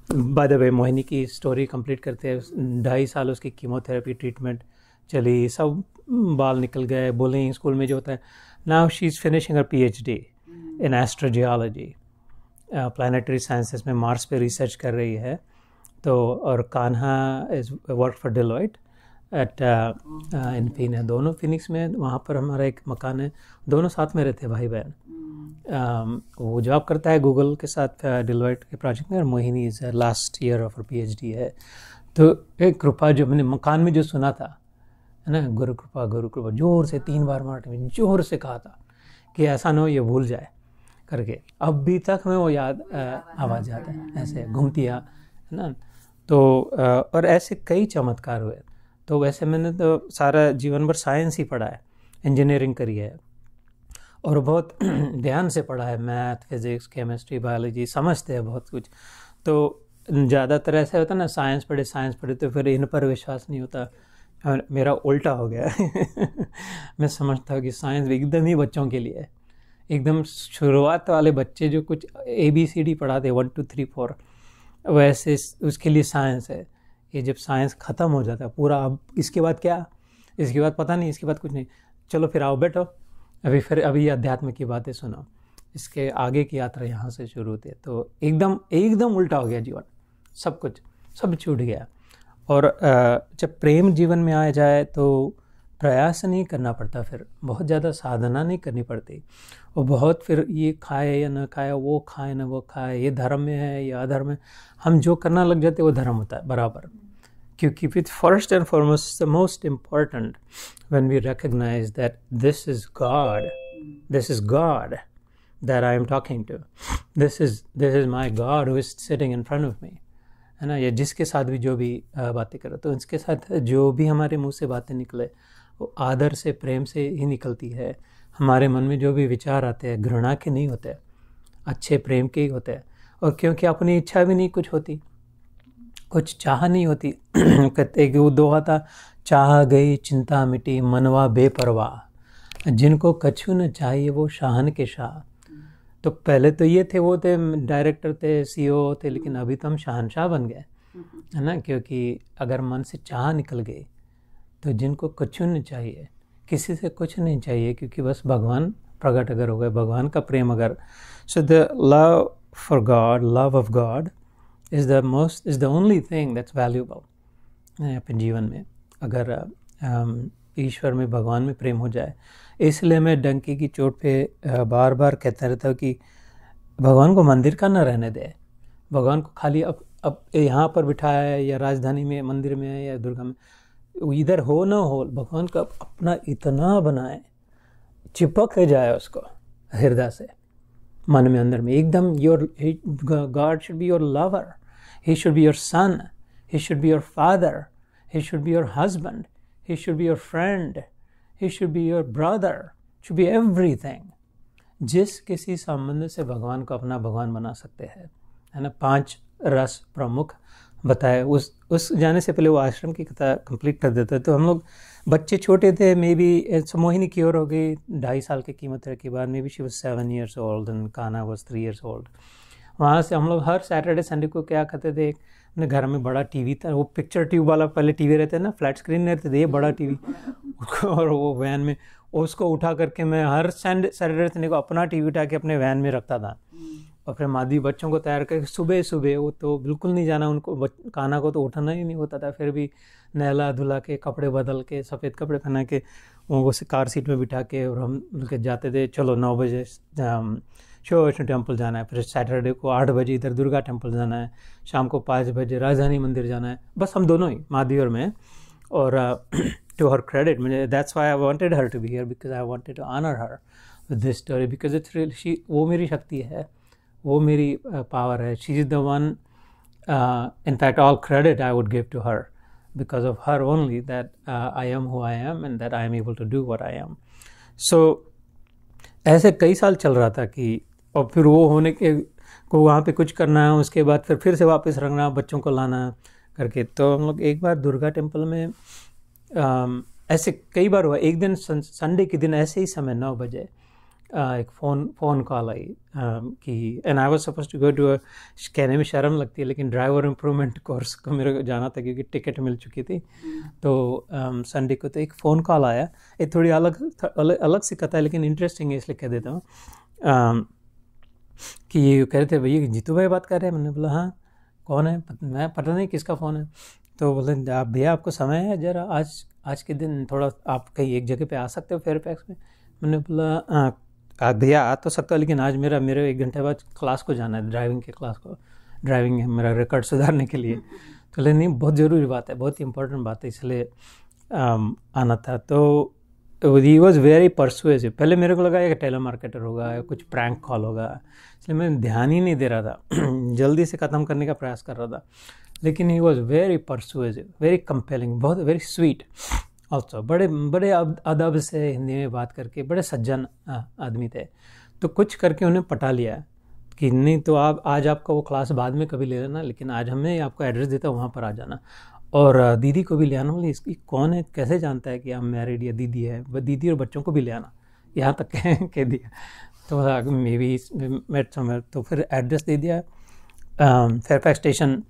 बाय द वे मोहिनी की स्टोरी कंप्लीट करते हैं, 2.5 साल उसकी कीमोथेरेपी ट्रीटमेंट चली, सब बाल निकल गए, बुलिंग स्कूल में जो होता है। Now she is finishing her PhD in astrogeology, planetary sciences में, मार्स पे रिसर्च कर रही है। तो और Kanha is work for Deloitte at in Phoenix, दोनों फिनिक्स में, वहाँ पर हमारा एक मकान है, दोनों साथ में रहते हैं भाई बहन। वो जॉब करता है गूगल के साथ डेलॉयट के प्रोजेक्ट में, और Mohini is last year of PhD है। तो एक कृपा जो मैंने मकान में जो सुना था है ना, गुरु कृपा जोर से 3 बार मराठी में जोर से कहा था कि ऐसा ना हो ये भूल जाए करके, अब भी तक में वो याद आवाज़ आता है, ऐसे घूमती है ना। तो और ऐसे कई चमत्कार हुए। तो वैसे मैंने तो सारा जीवन भर साइंस ही पढ़ा है, इंजीनियरिंग करी है, और बहुत ध्यान से पढ़ा है, मैथ, फिज़िक्स, केमिस्ट्री, बायोलॉजी, समझते हैं बहुत कुछ। तो ज़्यादातर ऐसा होता है ना, साइंस पढ़े तो फिर इन पर विश्वास नहीं होता। और मेरा उल्टा हो गया मैं समझता हूँ कि साइंस एकदम ही बच्चों के लिए है, एकदम शुरुआत वाले बच्चे जो कुछ ABCD पढ़ाते 1 2 3 4, वैसे उसके लिए साइंस है। ये जब साइंस ख़त्म हो जाता है पूरा, अब इसके बाद क्या, इसके बाद पता नहीं, इसके बाद कुछ नहीं, चलो फिर आओ बैठो, अभी अध्यात्म की बातें सुनो, इसके आगे की यात्रा यहाँ से शुरू होती है। तो एकदम उल्टा हो गया जीवन, सब कुछ सब छूट गया। और जब प्रेम जीवन में आ जाए तो प्रयास नहीं करना पड़ता, फिर बहुत ज़्यादा साधना नहीं करनी पड़ती, और बहुत फिर ये खाए या ना खाए, वो खाए ना वो खाए, ये धर्म में है या अधर्म में, हम जो करना लग जाते वो धर्म होता है बराबर। क्योंकि with first and foremost the most important when we recognise that this is God that I am talking to, this is my God who is sitting in front of me, है ना। ये जिसके साथ भी जो भी बातें करो, तो इसके साथ जो भी हमारे मुंह से बातें निकले वो आदर से, प्रेम से ही निकलती है। हमारे मन में जो भी विचार आते हैं घृणा के नहीं होते, अच्छे प्रेम के ही होते हैं। और क्योंकि अपनी इच्छा भी नहीं कुछ होती, कुछ चाह नहीं होती कहते कि वो दोहा था, चाह गई चिंता मिटी मनवा बेपरवाह, जिनको कछु न चाहिए वो शाहन के शाह। तो पहले तो ये थे, वो थे डायरेक्टर थे, CEO थे, लेकिन अभी तो हम शहनशाह बन गए, है ना। क्योंकि अगर मन से चाह निकल गई तो जिनको कुछ नहीं चाहिए, किसी से कुछ नहीं चाहिए, क्योंकि बस भगवान प्रकट अगर हो गए, भगवान का प्रेम अगर, so the love for God, love of God is the only thing that's valuable अपने जीवन में। अगर ईश्वर में, भगवान में प्रेम हो जाए। इसलिए मैं डंकी की चोट पे बार बार कहता रहता हूँ कि भगवान को मंदिर का न रहने दे, भगवान को खाली अब यहाँ पर बिठाया है, या राजधानी में मंदिर में है, या दुर्गा में, इधर हो ना हो, भगवान का अपना इतना बनाए, चिपक जाए उसको हृदय से, मन में, अंदर में एकदम। God should be your lover, he should be your son, he should be your father, he should be your husband, he should be your friend, he should be your brother, should be everything। जिस किसी संबंध से भगवान को अपना भगवान बना सकते हैं, है ना। 5 रस प्रमुख बताए। उस जाने से पहले वो आश्रम की कथा कंप्लीट कर देता है। तो हम लोग बच्चे छोटे थे, मे बी मोहिनी क्योर हो गई 2.5 साल की कीमोथेरेपी के बाद, may be she was 7 years old and Kanha was 3 years old। वहाँ से हम लोग हर सैटरडे संडे को क्या करते थे, अपने घर में बड़ा टीवी था, वो पिक्चर ट्यूब वाला पहले टीवी रहते हैं ना, फ्लैट स्क्रीन रहते थे, ये बड़ा टीवी और वो वैन में, उसको उठा करके मैं हर सैटरडे संडे को अपना टीवी उठा के अपने वैन में रखता था। और फिर मादी बच्चों को तैयार करके सुबह वो तो बिल्कुल नहीं जाना उनको, कान्हा को तो उठाना ही नहीं होता था, फिर भी नहला धुला के, कपड़े बदल के, सफ़ेद कपड़े पहना के, वो कार सीट में बिठा के, और हम मिलकर जाते थे। चलो 9 बजे शिवा विष्णु टेम्पल जाना है, फिर सैटरडे को 8 बजे इधर दुर्गा टेम्पल जाना है, शाम को 5 बजे राजधानी मंदिर जाना है। बस हम दोनों ही, माधवी और मैं। और टू हर क्रेडिट, मुझे that's why I wanted her to be here, because I wanted to honour her with this story, because it's real, वो मेरी शक्ति है, वो मेरी पावर है। She is the one in fact, all credit I would give to her, because of her only that I am who I am and that I am able to do what I am. So ऐसे कई साल चल रहा था कि, और फिर वो होने के को वहाँ पे कुछ करना है, उसके बाद फिर से वापस रखना, बच्चों को लाना करके। तो हम लोग एक बार दुर्गा टेम्पल में ऐसे कई बार हुआ। एक दिन संडे के दिन ऐसे ही समय 9 बजे एक फ़ोन कॉल आई कि, and I was suppose to go to, कहने में शर्म लगती है लेकिन ड्राइवर इम्प्रूवमेंट कोर्स को मेरे को जाना था क्योंकि टिकट मिल चुकी थी। तो संडे को तो एक फ़ोन कॉल आया। ये थोड़ी अलग सी कथा है लेकिन इंटरेस्टिंग है, इसलिए कह देता हूँ कि ये कह रहे थे, भैया जीतू भाई बात कर रहे हैं। मैंने बोला हाँ, कौन है? मैं पता नहीं किसका फ़ोन है। तो बोले भैया आपको समय है ज़रा, आज के दिन थोड़ा आप कहीं एक जगह पे आ सकते हो फेयरफैक्स में? मैंने बोला भैया आ तो सकता हूँ लेकिन आज मेरे 1 घंटे बाद क्लास को जाना है, ड्राइविंग के क्लास को, ड्राइविंग है मेरा रिकॉर्ड सुधारने के लिए। तो नहीं, बहुत ज़रूरी बात है, बहुत ही इंपॉर्टेंट बात है, इसलिए आना था। तो ही वॉज वेरी परसुएसिव। पहले मेरे को लगा कि टेली मार्केटर होगा या कुछ प्रैंक कॉल होगा, इसलिए मैं ध्यान ही नहीं दे रहा था जल्दी से ख़त्म करने का प्रयास कर रहा था। लेकिन he was very persuasive, very compelling, बहुत वेरी स्वीट ऑल्सो। बड़े अदब से हिंदी में बात करके, बड़े सज्जन आदमी थे। तो कुछ करके उन्हें पटा लिया कि नहीं तो आप आज आपका वो क्लास बाद में कभी ले लेना, लेकिन आज हमने आपको एड्रेस देता, वहाँ पर आ जाना, और दीदी को भी ले आना। बोले इसकी कौन है, कैसे जानता है कि आप मैरिड या दीदी है? दीदी और बच्चों को भी ले आना, यहाँ तक कह दिया। तो मे बी मेट समवेयर। तो फिर एड्रेस दे दिया, फेयरफैक्स स्टेशन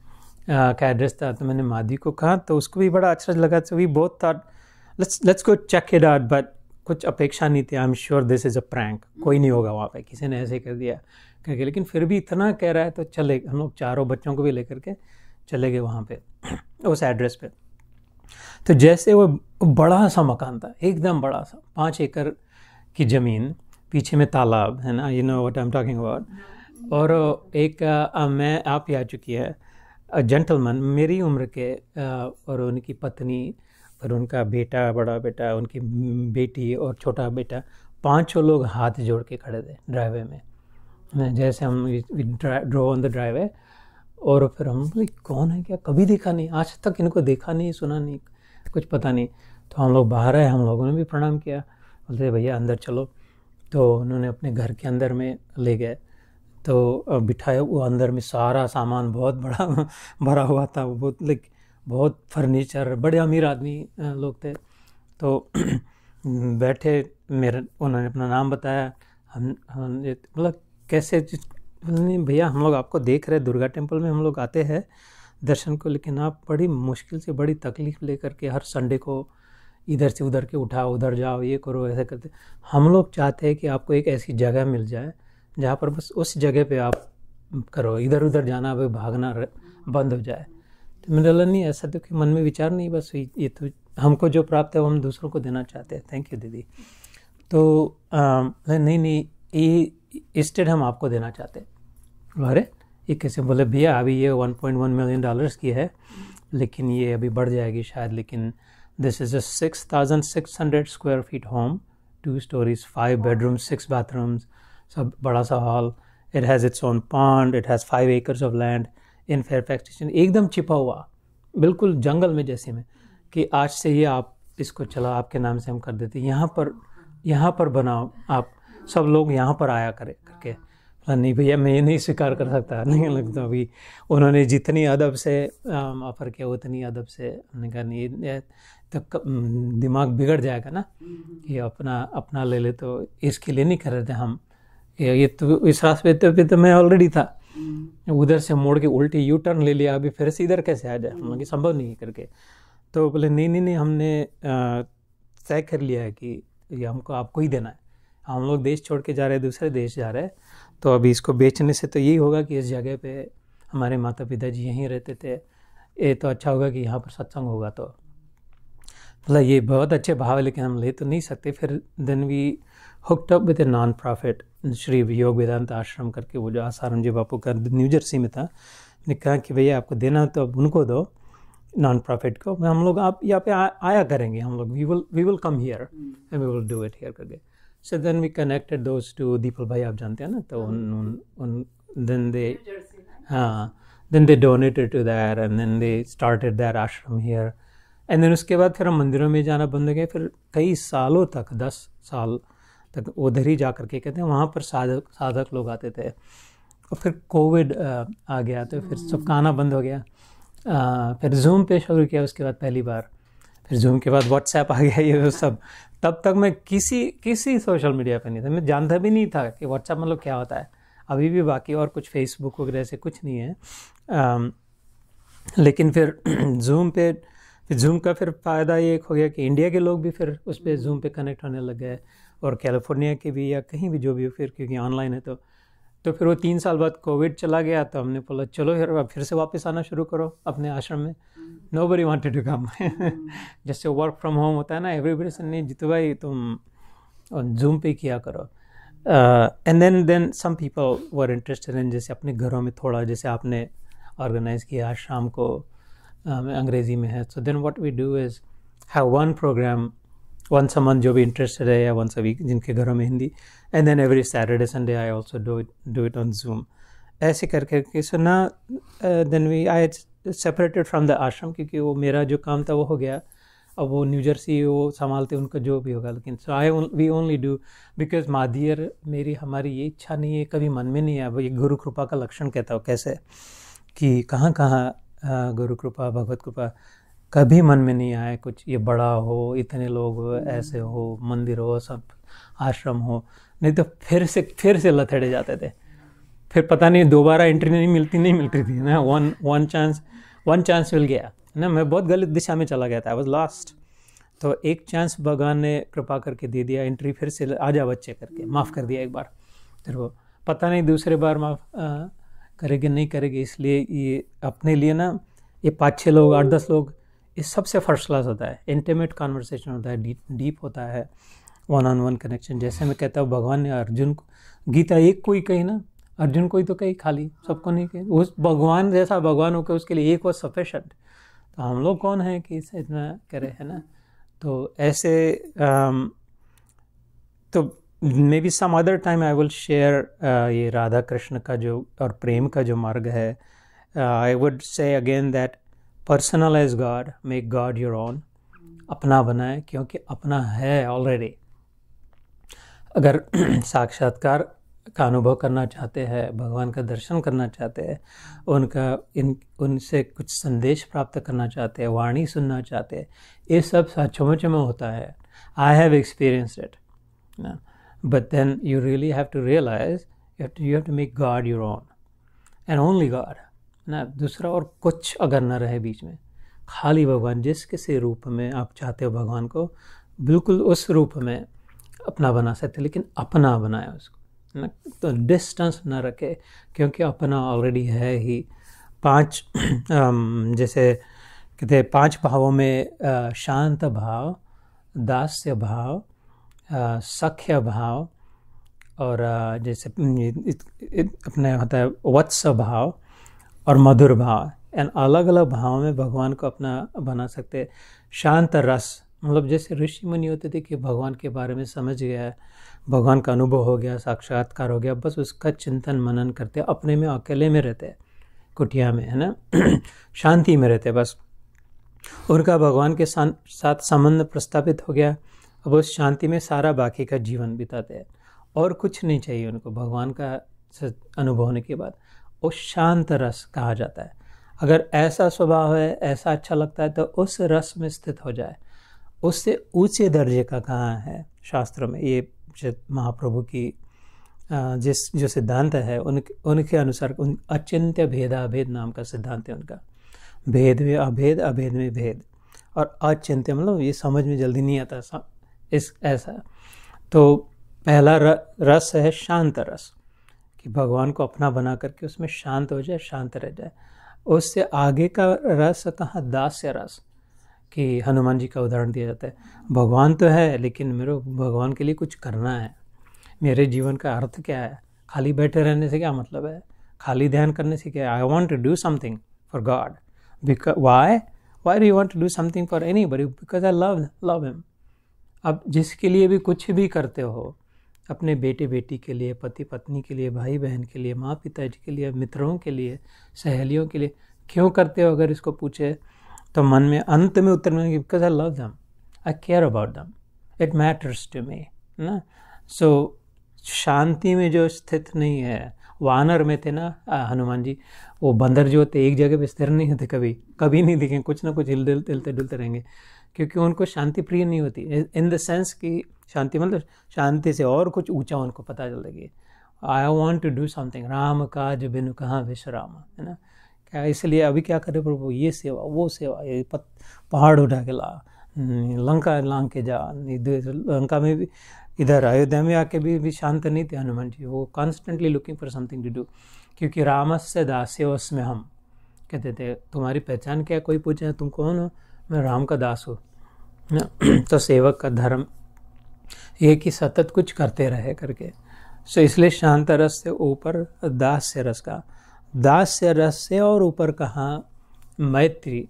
का एड्रेस था। तो मैंने मादी को कहा, तो उसको भी बड़ा अच्छा लगा। तो we both thought let's go check it out, but कुछ अपेक्षा नहीं थी। I am sure this is a prank, कोई नहीं होगा वहाँ पे, किसी ने ऐसे कर दिया करके। लेकिन फिर भी इतना कह रहा है तो चले, हम लोग चारों बच्चों को भी लेकर के चले गए वहाँ पे उस एड्रेस पे। तो जैसे वो बड़ा सा मकान था, एकदम बड़ा सा, 5 एकड़ की ज़मीन, पीछे में तालाब है ना, you know what I am talking about. और एक मैं आप ही आ चुकी है जेंटलमैन मेरी उम्र के, और उनकी पत्नी और उनका बेटा, बड़ा बेटा, उनकी बेटी और छोटा बेटा, 5 लोग हाथ जोड़ के खड़े थे ड्राइवे में। जैसे हम ड्रो ऑन द ड्राइवे, और फिर हम बोले कौन है, क्या कभी देखा नहीं, आज तक इनको देखा नहीं, सुना नहीं, कुछ पता नहीं। तो हम लोग बाहर आए, हम लोगों ने भी प्रणाम किया, बोलते भैया अंदर चलो। तो उन्होंने अपने घर के अंदर में ले गए, तो बिठाया। वो अंदर में सारा सामान बहुत बड़ा भरा हुआ था, बहुत फर्नीचर, बड़े अमीर आदमी लोग थे। तो बैठे, उन्होंने अपना नाम बताया। हम मतलब कैसे, नहीं भैया हम लोग आपको देख रहे हैं, दुर्गा टेम्पल में हम लोग आते हैं दर्शन को, लेकिन आप बड़ी मुश्किल से, बड़ी तकलीफ़ लेकर के हर संडे को इधर से उधर के उठाओ, उधर जाओ, ये करो, ऐसे करते। हम लोग चाहते हैं कि आपको एक ऐसी जगह मिल जाए जहाँ पर बस उस जगह पे आप करो, इधर उधर जाना, भागना बंद हो जाए। तो मैंने बोला नहीं, ऐसा तो कि मन में विचार नहीं, बस ये तो हमको जो प्राप्त है वो हम दूसरों को देना चाहते हैं। थैंक यू दीदी। तो नहीं, ये स्टेट हम आपको देना चाहते हैं। अरे ये कैसे? बोले भैया अभी ये $1.1 मिलियन की है, लेकिन ये अभी बढ़ जाएगी शायद। लेकिन this is a 6,600 square feet home, 2 stories, 5 bedrooms, 6 bathrooms, सब बड़ा सा hall. It has its own pond, it has 5 acres of land in Fairfax station, एकदम छिपा हुआ, बिल्कुल जंगल में जैसे में, कि आज से ये आप इसको चला आपके नाम से हम कर देते, यहाँ पर बनाओ, आप सब लोग यहाँ पर आया करके। नहीं भैया मैं ये नहीं स्वीकार कर सकता, नहीं लगता। अभी उन्होंने जितनी अदब से ऑफ़र किया उतनी अदब से हमने कहा नहीं, तो दिमाग बिगड़ जाएगा ना कि अपना ले ले, तो इसके लिए नहीं कर रहे थे हम। ये तो इस रास्ते पे तो मैं ऑलरेडी था, उधर से मोड़ के उल्टी यू टर्न ले लिया, अभी फिर से इधर कैसे आ जाए, हम लोग ये संभव नहीं करके। तो बोले नहीं हमने तय कर लिया है कि ये हमको आपको ही देना है। हम लोग देश छोड़ के जा रहे हैं, दूसरे देश जा रहे हैं, तो अभी इसको बेचने से तो यही होगा कि इस जगह पे हमारे माता पिता जी यहीं रहते थे, ये तो अच्छा होगा कि यहाँ पर सत्संग होगा। तो मतलब ये बहुत अच्छे भाव है, लेकिन हम ले तो नहीं सकते। फिर then we hooked up with a non profit, Shri Yog Vedanta आश्रम करके, वो जो आसाराम जी बापू का न्यू जर्सी में था। ने कहा कि भैया आपको देना तो अब उनको दो, नॉन प्रॉफिट को, हम लोग आप यहाँ पे आया करेंगे, हम लोग we will come here and we will do it here करके। So then we connected those to Deepal भाई, आप जानते हैं ना। तो उन देन दे, हाँ, then they donated to that and then they started that ashram here. And then उसके बाद फिर हम मंदिरों में जाना बंद हो गए, फिर कई सालों तक 10 साल तक उधर ही जा करके कहते हैं वहाँ पर साधक लोग आते थे। और फिर कोविड आ गया तो फिर सबका आना बंद हो गया। फिर जूम पे शुरू किया उसके बाद पहली बार, फिर जूम के बाद व्हाट्सएप आ गया, ये सब। तब तक मैं किसी सोशल मीडिया पे नहीं था, मैं जानता भी नहीं था कि व्हाट्सएप मतलब क्या होता है, अभी भी बाकी और कुछ फेसबुक वगैरह से कुछ नहीं है। लेकिन फिर जूम का फिर फ़ायदा ये एक हो गया कि इंडिया के लोग भी फिर उस पर जूम पे कनेक्ट होने लग गए, और कैलिफोर्निया के भी या कहीं भी जो भी हो, फिर क्योंकि ऑनलाइन है तो फिर वो 3 साल बाद कोविड चला गया, तो हमने बोला चलो फिर से वापस आना शुरू करो अपने आश्रम में। Nobody wanted to come. जैसे वर्क फ्रॉम होम होता है ना, एवरीबडी से नहीं जीतू भाई तुम जूम पे किया करो। And then some people were interested in, जैसे अपने घरों में थोड़ा, जैसे आपने ऑर्गेनाइज किया आज शाम को अंग्रेज़ी में है, so then what we do is have one programme once a month जो भी इंटरेस्टेड है, या वंस अ वीक जिनके घरों में Hindi, and then every Saturday Sunday I also do it on Zoom. ऐसे करके सो ना then I separated from the ashram, क्योंकि वो मेरा जो काम था वो हो गया, अब वो न्यू जर्सी वो संभालते उनका जो भी होगा। लेकिन so we only do because मादियर हमारी ये इच्छा नहीं है, कभी मन में नहीं है। अब ये गुरु कृपा का लक्षण कहता हो कैसे कि कहाँ गुरु कृपा भगवत कृपा कभी मन में नहीं आए कुछ, ये बड़ा हो, इतने लोग हो, ऐसे हो, मंदिर हो, सब आश्रम हो, नहीं तो फिर से लथड़े जाते थे। फिर पता नहीं दोबारा एंट्री नहीं मिलती थी ना। वन चांस मिल गया ना, मैं बहुत गलत दिशा में चला गया था, आई वाज लॉस्ट। तो एक चांस भगवान ने कृपा करके दे दिया, एंट्री फिर से आ जा बच्चे करके माफ़ कर दिया एक बार, फिर वो पता नहीं दूसरे बार माफ़ करेंगे नहीं करेंगे। इसलिए ये अपने लिए ना ये 5-6 लोग 8-10 लोग ये सबसे फर्स्ट क्लास होता है, इंटीमेट कॉन्वर्सेशन होता है, डीप होता है, 1-on-1 कनेक्शन। जैसे मैं कहता हूँ भगवान ने अर्जुन को गीता एक कोई कही ना, अर्जुन को ही तो कही, खाली सबको नहीं कही। उस भगवान जैसा भगवान होकर उसके लिए एक वॉज सफिशेंट। तो हम लोग कौन हैं कि इसे इतना करें, है ना। तो ऐसे तो maybe some other time I will share ये राधा कृष्ण का जो और प्रेम का जो मार्ग है। I would say again that personalise God, make God your own, अपना बनाए, क्योंकि अपना है ऑलरेडी। अगर साक्षात्कार का अनुभव करना चाहते हैं, भगवान का दर्शन करना चाहते हैं, उनसे कुछ संदेश प्राप्त करना चाहते हैं, वाणी सुनना चाहते हैं, ये सब सचमुच में होता है। आई हैव एक्सपीरियंस्ड इट ना, but then you really have to realise you have to make God your own and only God ना। दूसरा और कुछ अगर न रहे बीच में, खाली भगवान, जिस किसी रूप में आप चाहते हो भगवान को, बिल्कुल उस रूप में अपना बना सकते, लेकिन अपना बनाए उसको ना, तो डिस्टेंस ना रखे, क्योंकि अपना ऑलरेडी है ही। 5 जैसे कहते हैं 5 भावों में शांत भाव, दास्य भाव, सख्य भाव, और जैसे अपने होता है वत्स भाव और मधुर भाव, एंड अलग अलग भाव में भगवान को अपना बना सकते। शांत रस मतलब जैसे ऋषि मुनि होते थे कि भगवान के बारे में समझ गया है, भगवान का अनुभव हो गया, साक्षात्कार हो गया, बस उसका चिंतन मनन करते, अपने में अकेले में रहते, कुटिया में, है ना, शांति में रहते, बस उनका भगवान के साथ संबंध प्रस्थापित हो गया। अब उस शांति में सारा बाकी का जीवन बिताते हैं, और कुछ नहीं चाहिए उनको भगवान का अनुभव होने के बाद। वो शांत रस कहा जाता है। अगर ऐसा स्वभाव है, ऐसा अच्छा लगता है, तो उस रस में स्थित हो जाए। उससे ऊंचे दर्जे का कहाँ है शास्त्रों में। ये महाप्रभु की जो सिद्धांत है उनके अनुसार अचिंत्य भेदाभेद नाम का सिद्धांत है उनका। भेद में अभेद, अभेद में भेद, और अचिंत्य मतलब ये समझ में जल्दी नहीं आता ऐसा। तो पहला रस है शांत रस, कि भगवान को अपना बना करके उसमें शांत हो जाए, शांत रह जाए। उससे आगे का रस कहाँ, दास्य रस, कि हनुमान जी का उदाहरण दिया जाता है। भगवान तो है, लेकिन मेरे भगवान के लिए कुछ करना है। मेरे जीवन का अर्थ क्या है? खाली बैठे रहने से क्या मतलब है? खाली ध्यान करने से क्या है? I want to do something for God. Because why do you want to do something for anybody? Because I love him. अब जिसके लिए भी कुछ भी करते हो, अपने बेटे बेटी के लिए, पति पत्नी के लिए, भाई बहन के लिए, माँ पिताजी के लिए, मित्रों के लिए, सहेलियों के लिए क्यों करते हो? अगर इसको पूछे तो मन में अंत में उत्तर मिलेंगे, because I love them, I care about them, it matters to me ना। सो शांति में जो स्थित नहीं है, वानर में थे ना हनुमान जी, वो बंदर जो होते एक जगह पे स्थिर नहीं होते, कभी नहीं दिखेंगे, कुछ ना कुछ हिलते डुलते रहेंगे, क्योंकि उनको शांति प्रिय नहीं होती। इन द सेंस कि शांति मतलब शांति से और कुछ ऊंचा उनको पता चलेगी। I want to do something, Ram काज बिनु कहाँ विश्राम, है ना। क्या इसलिए अभी क्या करे प्रभु, ये सेवा वो सेवा, ये पहाड़ उठा के ला, लंका लांग के जा, लंका में भी, इधर अयोध्या में आके भी शांत नहीं थे हनुमान जी, वो constantly looking for something to do. क्योंकि रामस्य दास्योऽस्मि हम, कहते थे तुम्हारी पहचान क्या है, कोई पूछे तुम कौन हो, मैं राम का दास हूँ। तो सेवक का धर्म ये कि सतत कुछ करते रहे करके। सो इसलिए शांत रस से ऊपर दास्य रस का, दास्य रस से और ऊपर कहा मैत्री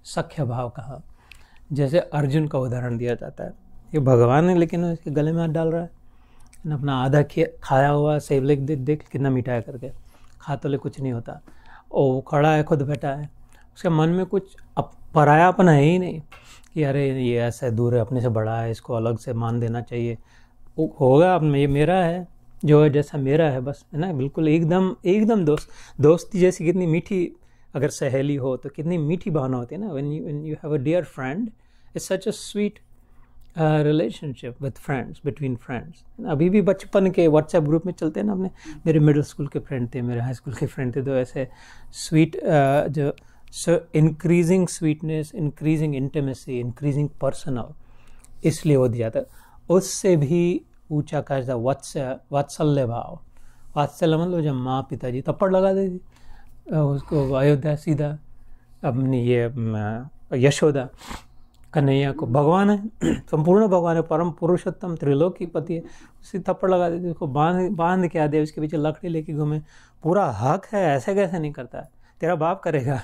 सख्य भाव कहा। जैसे अर्जुन का उदाहरण दिया जाता है, ये भगवान है लेकिन उसके गले में हाथ डाल रहा है, अपना आधा खाया हुआ सेब लेक देख कितना मीठा है करके, खा तो ले कुछ नहीं होता, और वो खड़ा है खुद बैठा है, उसके मन में कुछ परायापन है ही नहीं कि अरे ये ऐसा दूर है, अपने से बड़ा है, इसको अलग से मान देना चाहिए। वो होगा अब ये मेरा है, जो है जैसा मेरा है बस, है ना, बिल्कुल एकदम दोस्ती जैसी कितनी मीठी, अगर सहेली हो तो कितनी मीठी भावना होती है ना। When you have a dear friend, it's such a sweet relationship with friends, between friends. अभी भी बचपन के व्हाट्सएप ग्रुप में चलते हैं ना, अपने मेरे मिडिल स्कूल के फ्रेंड थे, मेरे हाई स्कूल के फ्रेंड थे, तो ऐसे स्वीट जो increasing sweetness, increasing intimacy, increasing personal, इसलिए वो दिया था। उससे भी ऊंचा कहा जाता वात्सल्य भाव। वात्सल्य मतलब जब माँ पिताजी थप्पड़ लगा देती उसको, अयोध्या सीधा अपनी ये यशोदा कन्हैया को, भगवान है, संपूर्ण भगवान है, परम पुरुषोत्तम त्रिलोकी पति है, उसी थप्पड़ लगा देती, उसको बांध के आदे, उसके पीछे लकड़ी लेके घूमे, पूरा हक है, ऐसे कैसे नहीं करता है, तेरा बाप करेगा।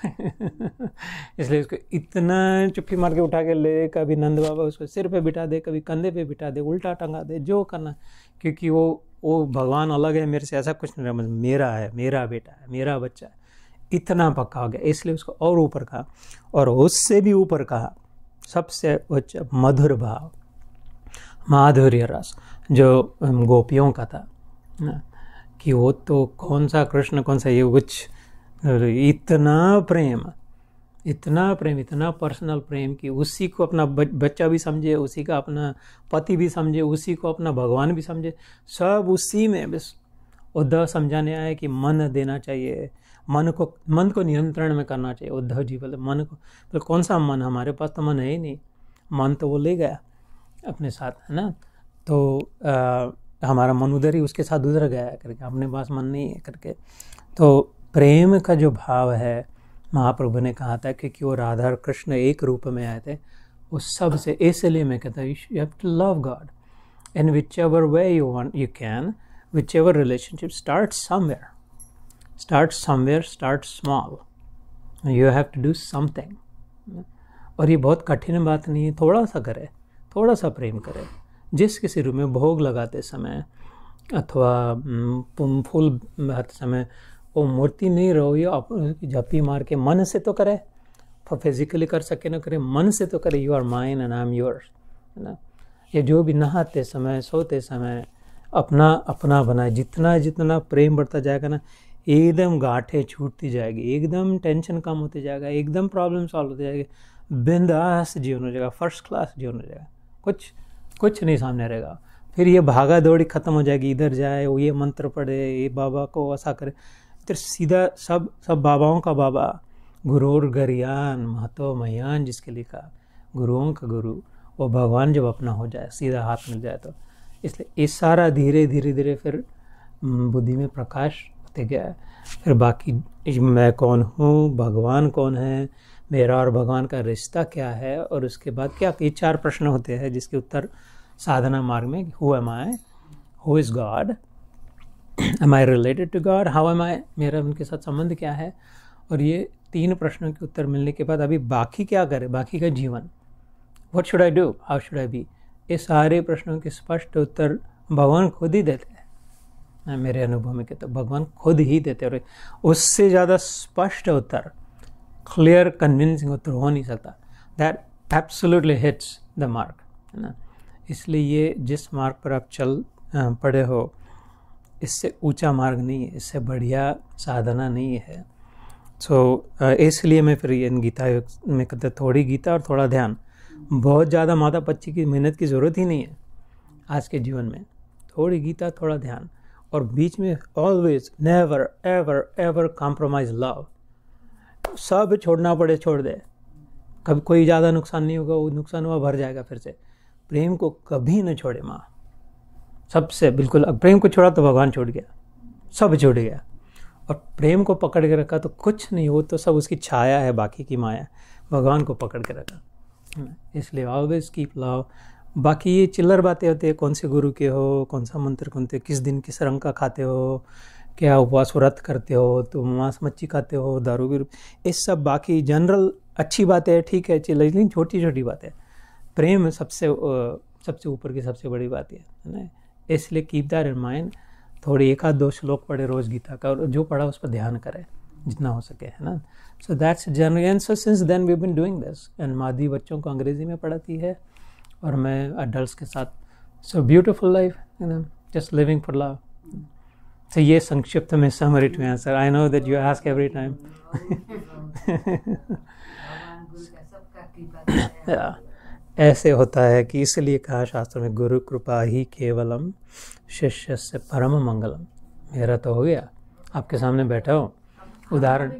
इसलिए उसको इतना चुप्पी मार के उठा के ले, कभी नंद बाबा उसको सिर पे बिठा दे, कभी कंधे पे बिठा दे, उल्टा टंगा दे, जो करना, क्योंकि वो भगवान अलग है मेरे से, ऐसा कुछ नहीं रहा, मेरा है, मेरा बेटा है, मेरा बच्चा है, इतना पक्का हो गया। इसलिए उसको और ऊपर कहा, और उससे भी ऊपर कहा सबसे उच्च मधुर भाव, माधुर्य रस, जो गोपियों का था ना, कि वो तो कौन सा कृष्ण, कौन सा ये, कुछ इतना प्रेम, इतना पर्सनल प्रेम कि उसी को अपना बच्चा भी समझे, उसी का अपना पति भी समझे, उसी को अपना भगवान भी समझे, सब उसी में। बस उद्धव समझाने आए कि मन देना चाहिए, मन को नियंत्रण में करना चाहिए। उद्धव जी बोले मन को, बोले कौन सा मन, हमारे पास तो मन है ही नहीं, मन तो वो ले गया अपने साथ, है ना, तो हमारा मन उधर ही उसके साथ उधर गया करके, अपने पास मन नहीं है करके। तो प्रेम का जो भाव है, महाप्रभु ने कहा था क्योंकि वो राधा और कृष्ण एक रूप में आए थे, उस सब से, इसलिए मैं कहता हूँ you have to love God in whichever way you want, you can, whichever relationship, start somewhere, start small, you have to do something. और ये बहुत कठिन बात नहीं है, थोड़ा सा करे, थोड़ा सा प्रेम करे। जिस किसी रूप में भोग लगाते समय अथवा फूल बहाते समय वो मूर्ति नहीं रहो, ये झप्पी मार के मन से तो करे, फिजिकली कर सके ना करे, मन से तो करे, you are mine and I am yours, है ना। ये जो भी नहाते समय, सोते समय अपना बनाए, जितना प्रेम बढ़ता जाएगा ना, एकदम गांठें छूटती जाएगी, एकदम टेंशन कम होते जाएगा, एकदम प्रॉब्लम सॉल्व होती जाएगी, बिंदास जीवन हो जाएगा, फर्स्ट क्लास जीवन हो जाएगा, कुछ नहीं सामने रहेगा। फिर ये भागा दौड़ी खत्म हो जाएगी, इधर जाए वो ये मंत्र पढ़े, ये बाबा को ऐसा करे, तो सीधा सब बाबाओं का बाबा, गुरुर गरियान महतो मयान, जिसके लिखा गुरुओं का गुरु, वो भगवान जब अपना हो जाए, सीधा हाथ मिल जाए, तो इसलिए इस सारा धीरे फिर बुद्धि में प्रकाश होते गया। फिर बाकी मैं कौन हूँ, भगवान कौन है, मेरा और भगवान का रिश्ता क्या है, और उसके बाद क्या, ये 4 प्रश्न होते हैं जिसके उत्तर साधना मार्ग में, who am I, who is God, am I related to God, how am I, मेरा उनके साथ संबंध क्या है। और ये 3 प्रश्नों के उत्तर मिलने के बाद अभी बाकी क्या करें, बाकी का जीवन, what should I do, how should I be, ये सारे प्रश्नों के स्पष्ट उत्तर भगवान खुद ही देते हैं, मेरे अनुभव में कहते भगवान खुद ही देते हैं, और उससे ज़्यादा स्पष्ट उत्तर, क्लियर कन्विंसिंग उत्तर हो नहीं सकता। That absolutely hits the mark, है ना। इसलिए ये जिस मार्ग पर आप चल पड़े हो, इससे ऊंचा मार्ग नहीं है, इससे बढ़िया साधना नहीं है। इसलिए मैं फिर इन गीता में कहते थोड़ी गीता और थोड़ा ध्यान, बहुत ज़्यादा माता पच्ची की मेहनत की ज़रूरत ही नहीं है आज के जीवन में। थोड़ी गीता, थोड़ा ध्यान, और बीच में always never ever ever compromise love. सब छोड़ना पड़े छोड़ दे, कभी कोई ज़्यादा नुकसान नहीं होगा, वो नुकसान हुआ भर जाएगा फिर से। प्रेम को कभी न छोड़े माँ, सबसे बिल्कुल। प्रेम को छोड़ा तो भगवान छोड़ गया, सब छोड़ गया। और प्रेम को पकड़ के रखा तो कुछ नहीं, हो तो सब उसकी छाया है, बाकी की माया। भगवान को पकड़ के रखा, इसलिए ऑलवेज कीप लव। बाकी ये चिल्लर बातें होती है, कौन से गुरु के हो, कौन सा मंत्र कौनते, किस दिन किस रंग का खाते हो, क्या उपवास व्रत करते हो, तो मांस मच्छी खाते हो, दारू भी, इस सब बाकी जनरल अच्छी बातें हैं, ठीक है, लेकिन छोटी छोटी बातें। प्रेम सबसे ऊपर की सबसे बड़ी बात है ना। इसलिए कीप दैट इन माइंड। थोड़ी एक आध 2 श्लोक पढ़े रोज गीता का, और जो पढ़ा उस पर ध्यान करें जितना हो सके, है ना। So that's general. And so since then we been doing this. And मादी बच्चों को अंग्रेजी में पढ़ाती है, और मैं अडल्ट के साथ। So beautiful life, just living for love. तो ये संक्षिप्त में summary to answer. I know that you ask every time. ऐसे होता है कि इसलिए कहा शास्त्र में, गुरु कृपा ही केवलम शिष्य से परम मंगलम। मेरा तो हो गया, आपके सामने बैठा हो, उदाहरण।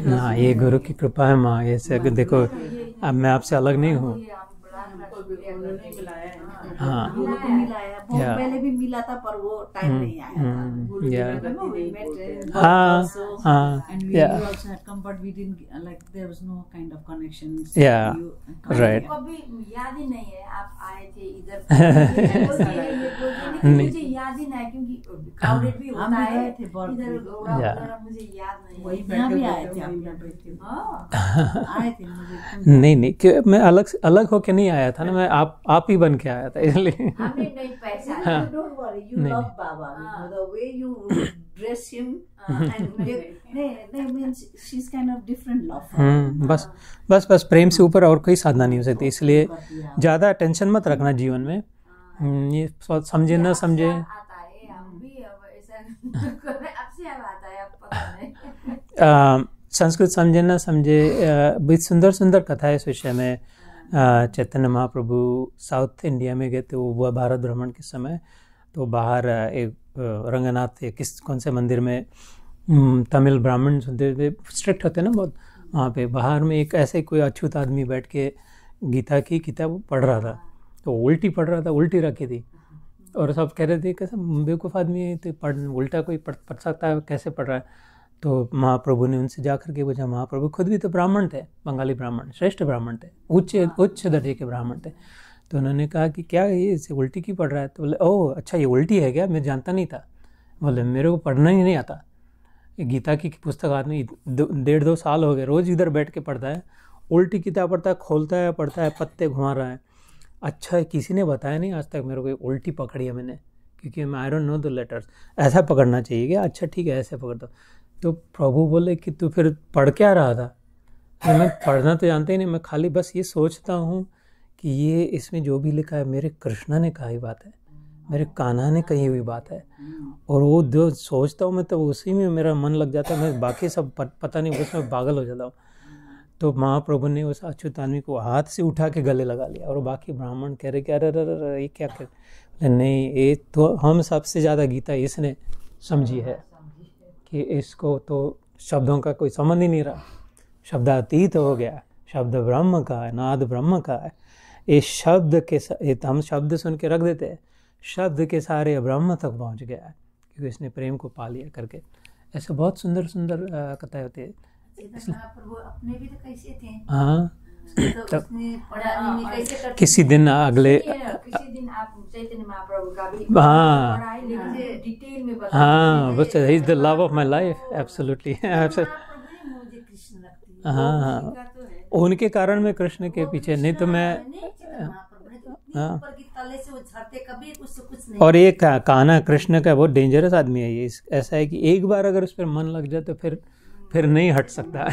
हाँ, ये गुरु की कृपा है माँ। ऐसे देखो, अब मैं आपसे अलग नहीं हूँ। हाँ, पहले भी मिला था, पर वो टाइम नहीं आया था। कभी याद ही नहीं है आप आए थे इधर। मुझे याद ही नहीं, क्योंकि क्राउडेड भी होता है इधर, मुझे याद नहीं। वही भी आए थे, आए थे मुझे। नहीं, मैं अलग होके नहीं आया था ना, मैं आप ही बन के आया था, इसलिए। हमने नहीं पहचाना। Don't worry, you love Baba, the way you dress him, and नहीं means she is kind of different love. बस प्रेम से ऊपर और कोई साधना नहीं हो सकती। इसलिए ज़्यादा टेंशन मत रखना जीवन में। ये समझे ना समझे, संस्कृत समझे ना समझे, बहुत सुंदर सुंदर कथा है इस विषय में। चैतन्य महाप्रभु साउथ इंडिया में गए थे, वो भारत भ्रमण के समय। तो बाहर एक रंगनाथ कौन से मंदिर में तमिल ब्राह्मण स्ट्रिक्ट होते हैं ना बहुत, वहाँ पे बाहर में एक ऐसे कोई अछूत आदमी बैठ के गीता की किताब पढ़ रहा था। तो उल्टी पढ़ रहा था, उल्टी रखी थी, और सब कह रहे थे कैसे बेवकूफ़ आदमी है, तो उल्टा कोई पढ़ सकता है, कैसे पढ़ रहा है। तो महाप्रभु ने उनसे जा करके पूछा, महाप्रभु खुद भी तो ब्राह्मण थे, बंगाली ब्राह्मण, श्रेष्ठ ब्राह्मण थे, उच्च दर्जे के ब्राह्मण थे। तो उन्होंने कहा कि क्या ये इसे उल्टी क्यों पढ़ रहा है। तो बोले, ओह अच्छा, ये उल्टी है क्या, मैं जानता नहीं था। बोले, मेरे को पढ़ना ही नहीं आता। गीता की पुस्तक आदमी 1.5-2 साल हो गए रोज़ इधर बैठ के पढ़ता है, उल्टी किताब पढ़ता है, खोलता है, पढ़ता है, पत्ते घुमा रहा है। अच्छा, किसी ने बताया नहीं आज तक मेरे को, उल्टी पकड़ी है मैंने, क्योंकि मैं I don't know the letters. ऐसा पकड़ना चाहिए क्या? अच्छा ठीक है, ऐसे पकड़ दो। तो प्रभु बोले कि तू फिर पढ़ क्या रहा था? तो मैं पढ़ना तो जानते ही नहीं, मैं खाली बस ये सोचता हूँ कि ये इसमें जो भी लिखा है मेरे कृष्णा ने कही बात है, मेरे कान्हा ने कही हुई बात है, और वो जो सोचता हूँ मैं तो उसी में मेरा मन लग जाता है, मैं बाकी सब पता नहीं उसमें पागल हो जाता हूँ। तो महाप्रभु ने उस अच्युत आदमी को हाथ से उठा के गले लगा लिया, और बाकी ब्राह्मण कह रहे कि अरे ये क्या कर, नहीं, ये तो हम सबसे ज़्यादा गीता इसने समझी है कि इसको तो शब्दों का कोई संबंध ही नहीं रहा, शब्दातीत हो गया, शब्द ब्रह्म का है, नाद ब्रह्म का है। इस शब्द के हम शब्द सुन के रख देते हैं, शब्द के सारे ब्रह्म तक पहुंच गया है, क्योंकि इसने प्रेम को पा लिया करके। ऐसे बहुत सुंदर सुंदर कथाएं होती है। अपने भी तो कैसे थे? हाँ, तो कैसे किसी दिन आप चैतन्य महाप्रभु का भी डिटेल में बताइए। हाँ, बस he is the love of my life, absolutely. हाँ, उनके कारण मैं कृष्ण के पीछे, नहीं तो मैं ऊपर की तले से वो झड़ते, कभी उससे कुछ नहीं। और ये कान्हा कृष्ण का बहुत डेंजरस आदमी है ये। ऐसा है कि एक बार अगर उस पर मन लग जाए तो फिर नहीं हट सकता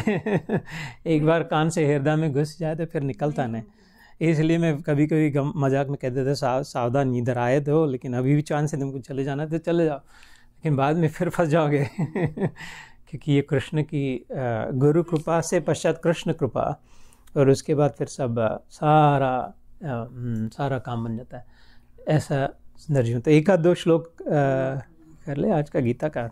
एक बार कान से हृदय में घुस जाए तो फिर निकलता नहीं। इसलिए मैं कभी कभी मजाक में कहते थे सावधान, इधर आए तो, लेकिन अभी भी चांस है तुमको चले जाना तो चले जाओ, लेकिन बाद में फिर फंस जाओगे क्योंकि ये कृष्ण की गुरु कृपा से पश्चात कृष्ण कृपा, और उसके बाद फिर सब सारा काम बन जाता है। ऐसा सुंदर जी। तो एक आध दो श्लोक कर ले आज का गीता का।